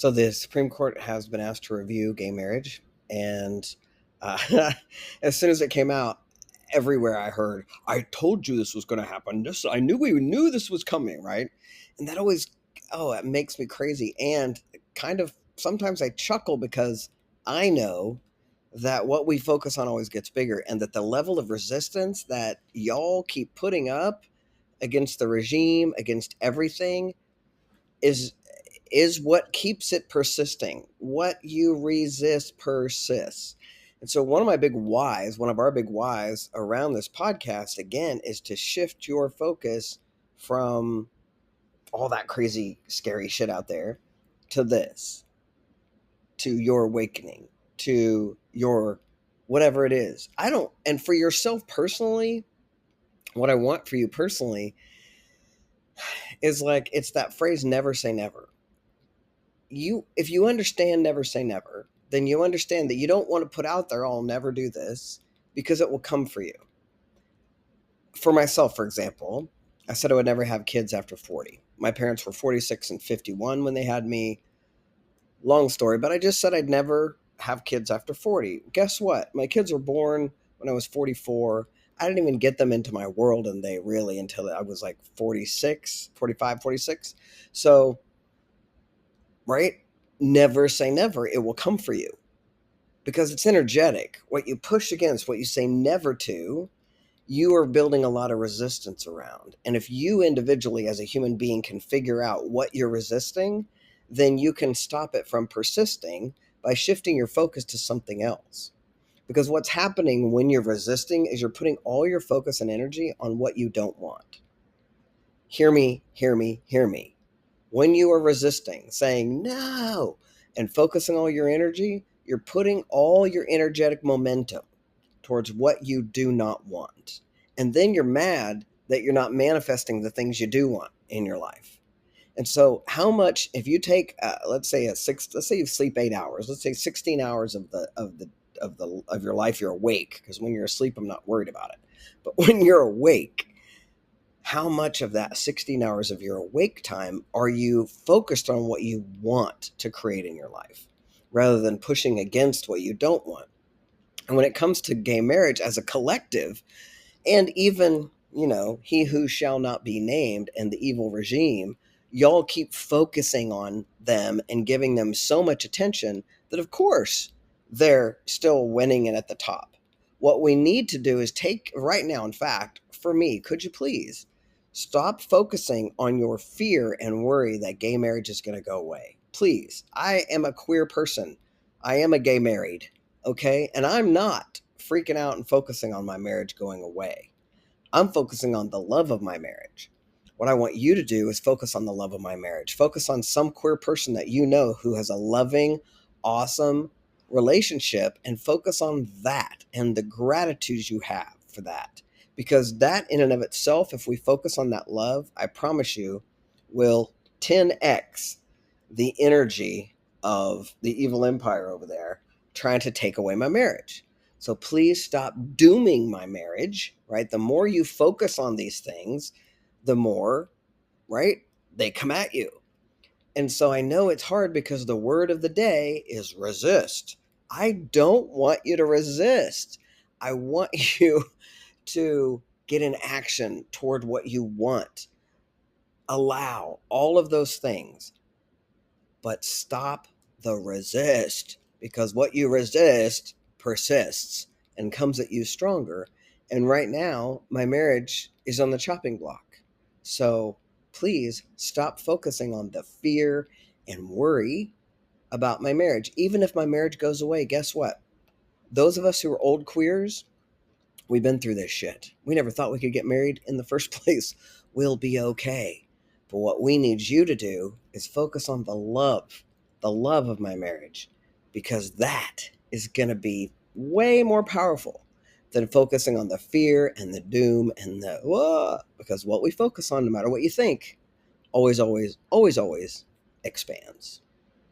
So the Supreme Court has been asked to review gay marriage, and uh, as soon as it came out, everywhere I heard, "I told you this was going to happen. This I knew we knew this was coming, right?" And that always, oh, it makes me crazy, and kind of sometimes I chuckle because I know that what we focus on always gets bigger, and that the level of resistance that y'all keep putting up against the regime, against everything, is what keeps it persisting. What you resist persists. And so one of our big whys around this podcast again is to shift your focus from all that crazy scary shit out there to this, to your awakening, to your whatever it is. I don't and for yourself personally, what I want for you personally is like it's that phrase never say never. If you understand never say never, then you understand that you don't want to put out there, I'll never do this, because it will come for you. For myself, for example, I said I would never have kids after 40. My parents were 46 and 51 when they had me. Long story, but I just said I'd never have kids after 40. Guess what? My kids were born when I was 44. I didn't even get them into my world, and they really until I was like 46, 45, 46. So, right? Never say never. It will come for you because it's energetic. What you push against, what you say never to, you are building a lot of resistance around. And if you individually as a human being can figure out what you're resisting, then you can stop it from persisting by shifting your focus to something else. Because what's happening when you're resisting is you're putting all your focus and energy on what you don't want. Hear me, hear me, hear me. When you are resisting, saying no, and focusing all your energy, you're putting all your energetic momentum towards what you do not want. And then you're mad that you're not manifesting the things you do want in your life. And so, how much, if you take, let's say let's say you sleep 8 hours, let's say 16 hours of your life you're awake, because when you're asleep, I'm not worried about it. But when you're awake, how much of that 16 hours of your awake time are you focused on what you want to create in your life rather than pushing against what you don't want? And when it comes to gay marriage as a collective, and even, he who shall not be named and the evil regime, y'all keep focusing on them and giving them so much attention that, of course, they're still winning it at the top. What we need to do is take right now, in fact, for me, could you please stop focusing on your fear and worry that gay marriage is going to go away? Please. I am a queer person. I am a gay married. Okay. And I'm not freaking out and focusing on my marriage going away. I'm focusing on the love of my marriage. What I want you to do is focus on the love of my marriage. Focus on some queer person that you know who has a loving, awesome relationship, and focus on that and the gratitude you have for that. Because that, in and of itself, if we focus on that love, I promise you, will 10x the energy of the evil empire over there trying to take away my marriage. So please stop dooming my marriage, right? The more you focus on these things, the more, right, they come at you. And so I know it's hard because the word of the day is resist. I don't want you to resist. I want you to get in action toward what you want. Allow all of those things, but stop the resist, because what you resist persists and comes at you stronger. And right now, my marriage is on the chopping block. So please stop focusing on the fear and worry about my marriage. Even if my marriage goes away, guess what? Those of us who are old queers, we've been through this shit. We never thought we could get married in the first place. We'll be okay. But what we need you to do is focus on the love of my marriage, because that is going to be way more powerful than focusing on the fear and the doom and the whoa, because what we focus on, no matter what you think, always, always, always, always expands.